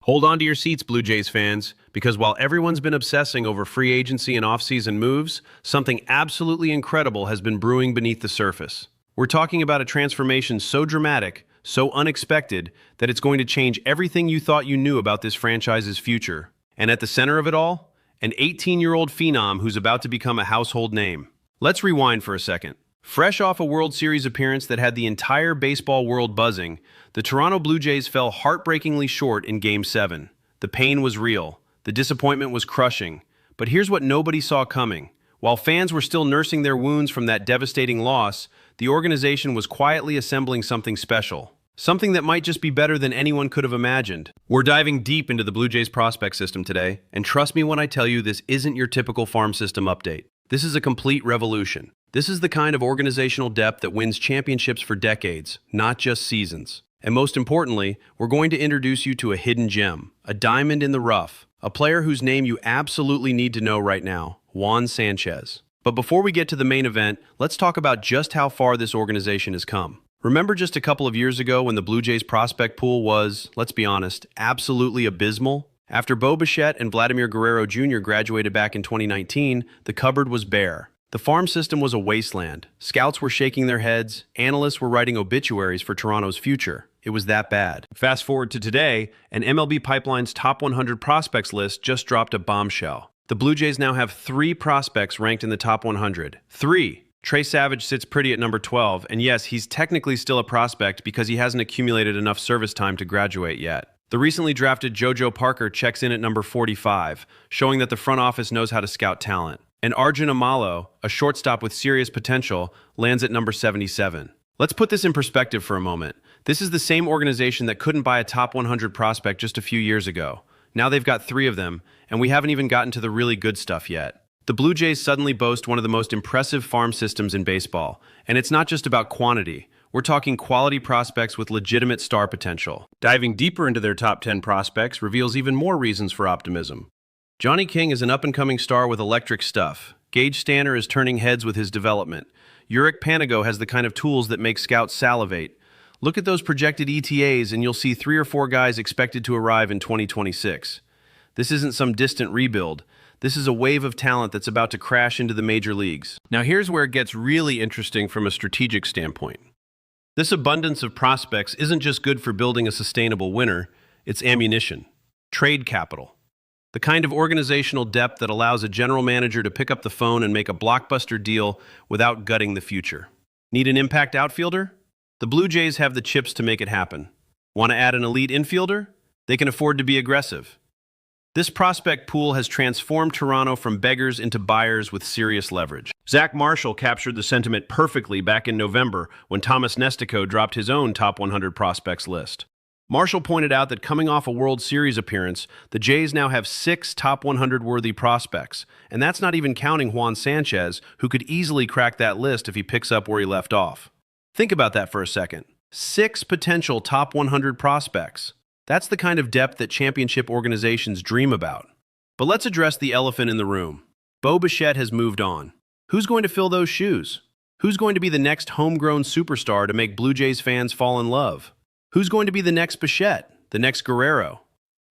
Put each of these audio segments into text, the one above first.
Hold on to your seats, Blue Jays fans, because while everyone's been obsessing over free agency and off-season moves, something absolutely incredible has been brewing beneath the surface. We're talking about a transformation so dramatic, so unexpected, that it's going to change everything you thought you knew about this franchise's future. And at the center of it all, an 18-year-old phenom who's about to become a household name. Let's rewind for a second. Fresh off a World Series appearance that had the entire baseball world buzzing, the Toronto Blue Jays fell heartbreakingly short in Game 7. The pain was real. The disappointment was crushing. But here's what nobody saw coming. While fans were still nursing their wounds from that devastating loss, the organization was quietly assembling something special. Something that might just be better than anyone could have imagined. We're diving deep into the Blue Jays prospect system today, and trust me when I tell you this isn't your typical farm system update. This is a complete revolution. This is the kind of organizational depth that wins championships for decades, not just seasons. And most importantly, we're going to introduce you to a hidden gem, a diamond in the rough, a player whose name you absolutely need to know right now, Juan Sanchez. But before we get to the main event, let's talk about just how far this organization has come. Remember just a couple of years ago when the Blue Jays prospect pool was, let's be honest, absolutely abysmal? After Bo Bichette and Vladimir Guerrero Jr. graduated back in 2019, the cupboard was bare. The farm system was a wasteland. Scouts were shaking their heads. Analysts were writing obituaries for Toronto's future. It was that bad. Fast forward to today, and MLB Pipeline's top 100 prospects list just dropped a bombshell. The Blue Jays now have 3 prospects ranked in the top 100. 3! Trey Savage sits pretty at number 12, and yes, he's technically still a prospect because he hasn't accumulated enough service time to graduate yet. The recently drafted JoJo Parker checks in at number 45, showing that the front office knows how to scout talent. And Arjun Amalo, a shortstop with serious potential, lands at number 77. Let's put this in perspective for a moment. This is the same organization that couldn't buy a top 100 prospect just a few years ago. Now they've got 3 of them, and we haven't even gotten to the really good stuff yet. The Blue Jays suddenly boast one of the most impressive farm systems in baseball, and it's not just about quantity. We're talking quality prospects with legitimate star potential. Diving deeper into their top 10 prospects reveals even more reasons for optimism. Johnny King is an up-and-coming star with electric stuff. Gage Stanner is turning heads with his development. Uric Panago has the kind of tools that make scouts salivate. Look at those projected ETAs and you'll see 3 or 4 guys expected to arrive in 2026. This isn't some distant rebuild. This is a wave of talent that's about to crash into the major leagues. Now here's where it gets really interesting from a strategic standpoint. This abundance of prospects isn't just good for building a sustainable winner, it's ammunition, trade capital. The kind of organizational depth that allows a general manager to pick up the phone and make a blockbuster deal without gutting the future. Need an impact outfielder? The Blue Jays have the chips to make it happen. Want to add an elite infielder? They can afford to be aggressive. This prospect pool has transformed Toronto from beggars into buyers with serious leverage. Zach Marshall captured the sentiment perfectly back in November when Thomas Nestico dropped his own top 100 prospects list. Marshall pointed out that coming off a World Series appearance, the Jays now have 6 top 100 worthy prospects, and that's not even counting Juan Sanchez, who could easily crack that list if he picks up where he left off. Think about that for a second. 6 potential top 100 prospects. That's the kind of depth that championship organizations dream about. But let's address the elephant in the room. Bo Bichette has moved on. Who's going to fill those shoes? Who's going to be the next homegrown superstar to make Blue Jays fans fall in love? Who's going to be the next Bichette, the next Guerrero?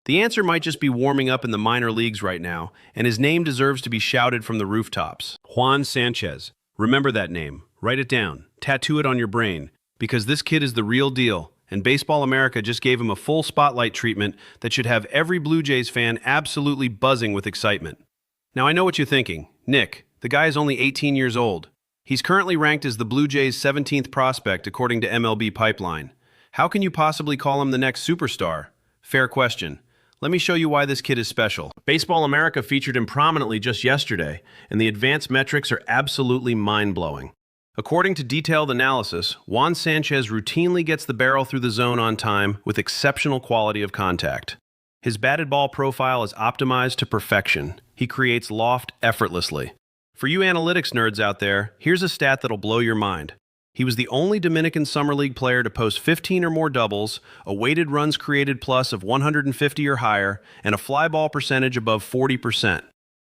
The answer might just be warming up in the minor leagues right now, and his name deserves to be shouted from the rooftops. Juan Sanchez. Remember that name. Write it down. Tattoo it on your brain, because this kid is the real deal, and Baseball America just gave him a full spotlight treatment that should have every Blue Jays fan absolutely buzzing with excitement. Now I know what you're thinking. Nick, the guy is only 18 years old. He's currently ranked as the Blue Jays' 17th prospect according to MLB Pipeline. How can you possibly call him the next superstar? Fair question. Let me show you why this kid is special. Baseball America featured him prominently just yesterday, and the advanced metrics are absolutely mind-blowing. According to detailed analysis, Juan Sanchez routinely gets the barrel through the zone on time with exceptional quality of contact. His batted ball profile is optimized to perfection. He creates loft effortlessly. For you analytics nerds out there, here's a stat that'll blow your mind. He was the only Dominican Summer League player to post 15 or more doubles, a weighted runs created plus of 150 or higher, and a fly ball percentage above 40%.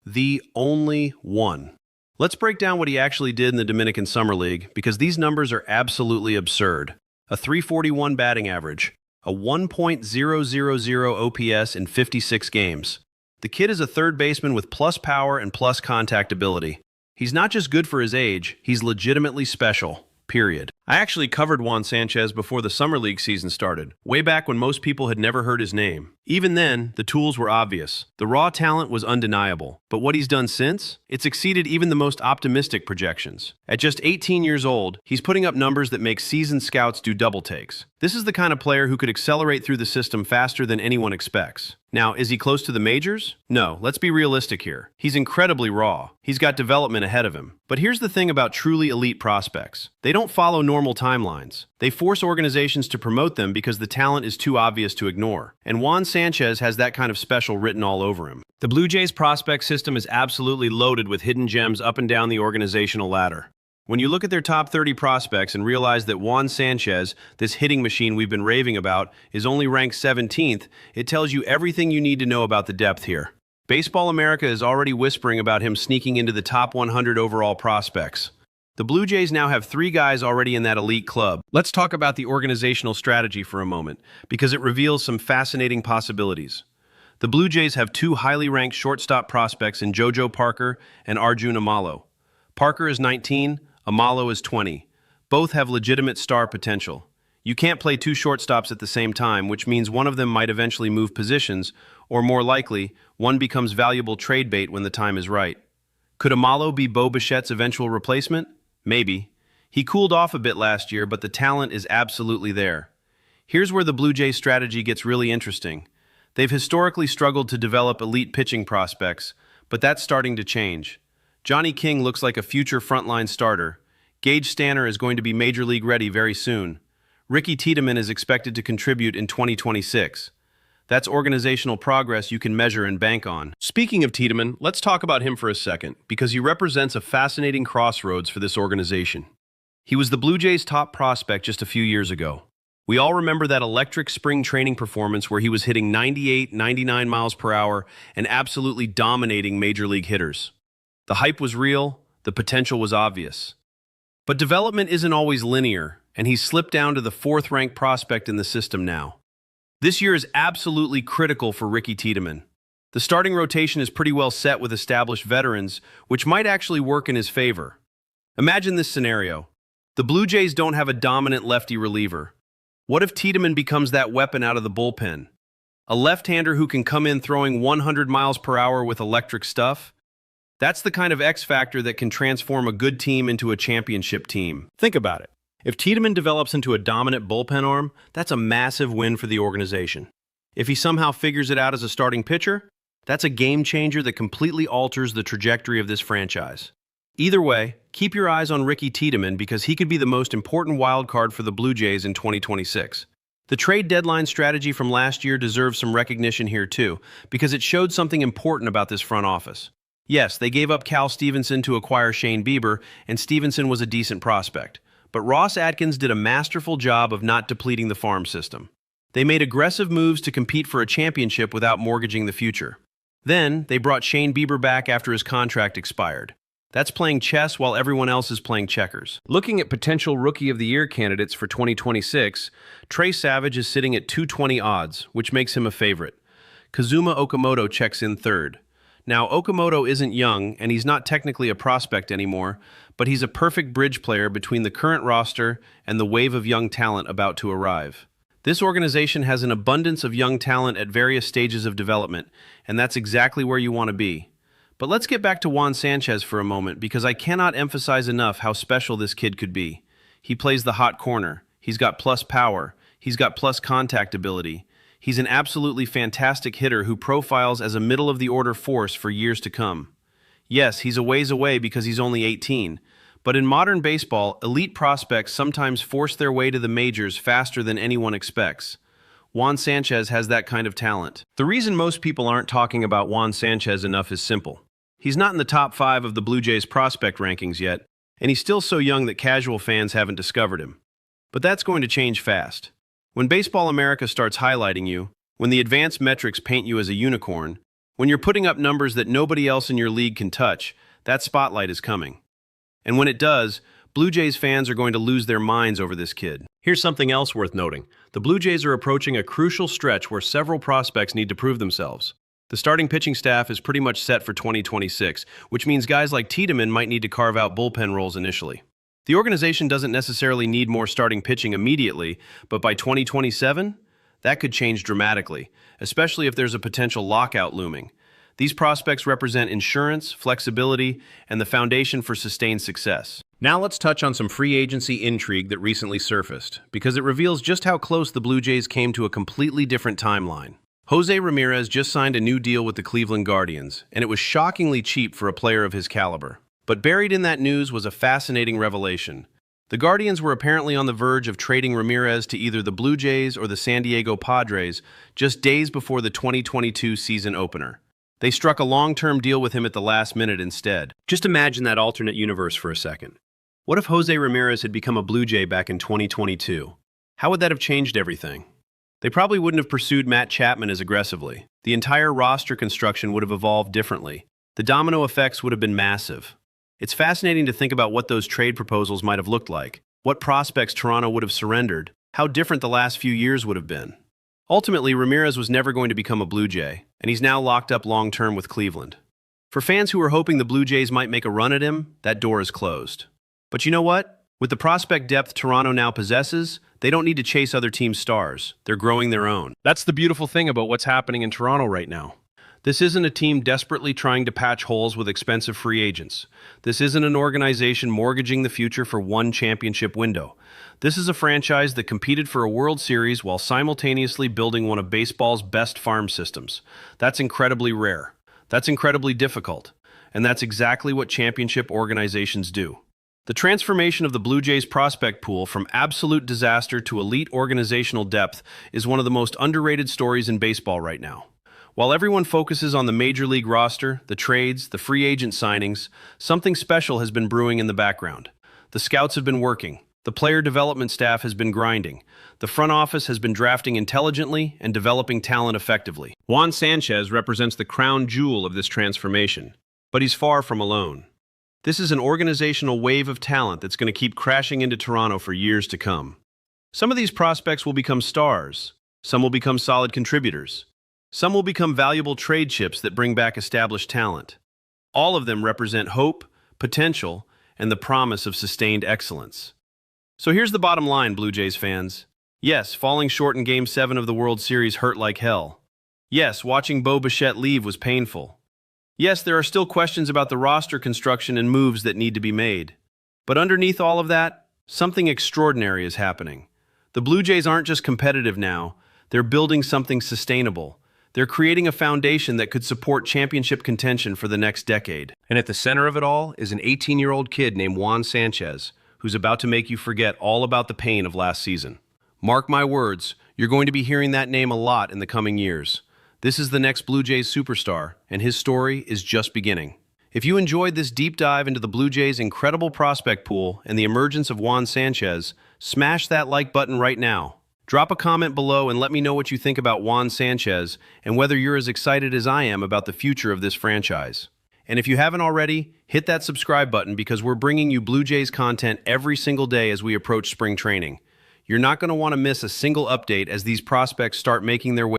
The only one. Let's break down what he actually did in the Dominican Summer League, because these numbers are absolutely absurd. A .341 batting average, a 1.000 OPS in 56 games. The kid is a third baseman with plus power and plus contact ability. He's not just good for his age, he's legitimately special. Period. I actually covered Juan Sanchez before the Summer League season started, way back when most people had never heard his name. Even then, the tools were obvious. The raw talent was undeniable. But what he's done since? It's exceeded even the most optimistic projections. At just 18 years old, he's putting up numbers that make seasoned scouts do double takes. This is the kind of player who could accelerate through the system faster than anyone expects. Now, is he close to the majors? No, let's be realistic here. He's incredibly raw. He's got development ahead of him. But here's the thing about truly elite prospects. They don't follow normal timelines. They force organizations to promote them because the talent is too obvious to ignore. And Juan Sanchez has that kind of special written all over him. The Blue Jays prospect system is absolutely loaded with hidden gems up and down the organizational ladder. When you look at their top 30 prospects and realize that Juan Sanchez, this hitting machine we've been raving about, is only ranked 17th, it tells you everything you need to know about the depth here. Baseball America is already whispering about him sneaking into the top 100 overall prospects. The Blue Jays now have 3 guys already in that elite club. Let's talk about the organizational strategy for a moment, because it reveals some fascinating possibilities. The Blue Jays have 2 highly ranked shortstop prospects in JoJo Parker and Arjun Amalo. Parker is 19, Amalo is 20. Both have legitimate star potential. You can't play 2 shortstops at the same time, which means one of them might eventually move positions, or more likely, one becomes valuable trade bait when the time is right. Could Amalo be Bo Bichette's eventual replacement? Maybe. He cooled off a bit last year, but the talent is absolutely there. Here's where the Blue Jays strategy gets really interesting. They've historically struggled to develop elite pitching prospects, but that's starting to change. Johnny King looks like a future frontline starter. Gage Stanner is going to be Major League ready very soon. Ricky Tiedemann is expected to contribute in 2026. That's organizational progress you can measure and bank on. Speaking of Tiedemann, let's talk about him for a second, because he represents a fascinating crossroads for this organization. He was the Blue Jays' top prospect just a few years ago. We all remember that electric spring training performance where he was hitting 98, 99 miles per hour and absolutely dominating major league hitters. The hype was real, the potential was obvious. But development isn't always linear, and he's slipped down to the 4th-ranked prospect in the system now. This year is absolutely critical for Ricky Tiedemann. The starting rotation is pretty well set with established veterans, which might actually work in his favor. Imagine this scenario. The Blue Jays don't have a dominant lefty reliever. What if Tiedemann becomes that weapon out of the bullpen? A left-hander who can come in throwing 100 miles per hour with electric stuff? That's the kind of X factor that can transform a good team into a championship team. Think about it. If Tiedemann develops into a dominant bullpen arm, that's a massive win for the organization. If he somehow figures it out as a starting pitcher, that's a game changer that completely alters the trajectory of this franchise. Either way, keep your eyes on Ricky Tiedemann because he could be the most important wild card for the Blue Jays in 2026. The trade deadline strategy from last year deserves some recognition here too, because it showed something important about this front office. Yes, they gave up Cal Stevenson to acquire Shane Bieber, and Stevenson was a decent prospect. But Ross Atkins did a masterful job of not depleting the farm system. They made aggressive moves to compete for a championship without mortgaging the future. Then, they brought Shane Bieber back after his contract expired. That's playing chess while everyone else is playing checkers. Looking at potential Rookie of the Year candidates for 2026, Trey Savage is sitting at 220 odds, which makes him a favorite. Kazuma Okamoto checks in third. Now, Okamoto isn't young, and he's not technically a prospect anymore, but he's a perfect bridge player between the current roster and the wave of young talent about to arrive. This organization has an abundance of young talent at various stages of development, and that's exactly where you want to be. But let's get back to Juan Sanchez for a moment, because I cannot emphasize enough how special this kid could be. He plays the hot corner. He's got plus power. He's got plus contact ability. He's an absolutely fantastic hitter who profiles as a middle-of-the-order force for years to come. Yes, he's a ways away because he's only 18, but in modern baseball, elite prospects sometimes force their way to the majors faster than anyone expects. Juan Sanchez has that kind of talent. The reason most people aren't talking about Juan Sanchez enough is simple. He's not in the top 5 of the Blue Jays prospect rankings yet, and he's still so young that casual fans haven't discovered him. But that's going to change fast. When Baseball America starts highlighting you, when the advanced metrics paint you as a unicorn, when you're putting up numbers that nobody else in your league can touch, that spotlight is coming. And when it does, Blue Jays fans are going to lose their minds over this kid. Here's something else worth noting. The Blue Jays are approaching a crucial stretch where several prospects need to prove themselves. The starting pitching staff is pretty much set for 2026, which means guys like Tiedemann might need to carve out bullpen roles initially. The organization doesn't necessarily need more starting pitching immediately, but by 2027, that could change dramatically, especially if there's a potential lockout looming. These prospects represent insurance, flexibility, and the foundation for sustained success. Now let's touch on some free agency intrigue that recently surfaced, because it reveals just how close the Blue Jays came to a completely different timeline. Jose Ramirez just signed a new deal with the Cleveland Guardians, and it was shockingly cheap for a player of his caliber. But buried in that news was a fascinating revelation. The Guardians were apparently on the verge of trading Ramirez to either the Blue Jays or the San Diego Padres just days before the 2022 season opener. They struck a long-term deal with him at the last minute instead. Just imagine that alternate universe for a second. What if Jose Ramirez had become a Blue Jay back in 2022? How would that have changed everything? They probably wouldn't have pursued Matt Chapman as aggressively. The entire roster construction would have evolved differently. The domino effects would have been massive. It's fascinating to think about what those trade proposals might have looked like, what prospects Toronto would have surrendered, how different the last few years would have been. Ultimately, Ramirez was never going to become a Blue Jay, and he's now locked up long-term with Cleveland. For fans who were hoping the Blue Jays might make a run at him, that door is closed. But you know what? With the prospect depth Toronto now possesses, they don't need to chase other teams' stars. They're growing their own. That's the beautiful thing about what's happening in Toronto right now. This isn't a team desperately trying to patch holes with expensive free agents. This isn't an organization mortgaging the future for one championship window. This is a franchise that competed for a World Series while simultaneously building one of baseball's best farm systems. That's incredibly rare. That's incredibly difficult. And that's exactly what championship organizations do. The transformation of the Blue Jays prospect pool from absolute disaster to elite organizational depth is one of the most underrated stories in baseball right now. While everyone focuses on the major league roster, the trades, the free agent signings, something special has been brewing in the background. The scouts have been working. The player development staff has been grinding. The front office has been drafting intelligently and developing talent effectively. Juan Sanchez represents the crown jewel of this transformation, but he's far from alone. This is an organizational wave of talent that's going to keep crashing into Toronto for years to come. Some of these prospects will become stars. Some will become solid contributors. Some will become valuable trade chips that bring back established talent. All of them represent hope, potential, and the promise of sustained excellence. So here's the bottom line, Blue Jays fans. Yes, falling short in Game 7 of the World Series hurt like hell. Yes, watching Bo Bichette leave was painful. Yes, there are still questions about the roster construction and moves that need to be made. But underneath all of that, something extraordinary is happening. The Blue Jays aren't just competitive now, they're building something sustainable. They're creating a foundation that could support championship contention for the next decade. And at the center of it all is an 18-year-old kid named Juan Sanchez, who's about to make you forget all about the pain of last season. Mark my words, you're going to be hearing that name a lot in the coming years. This is the next Blue Jays superstar, and his story is just beginning. If you enjoyed this deep dive into the Blue Jays' incredible prospect pool and the emergence of Juan Sanchez, smash that like button right now. Drop a comment below and let me know what you think about Juan Sanchez and whether you're as excited as I am about the future of this franchise. And if you haven't already, hit that subscribe button because we're bringing you Blue Jays content every single day as we approach spring training. You're not going to want to miss a single update as these prospects start making their way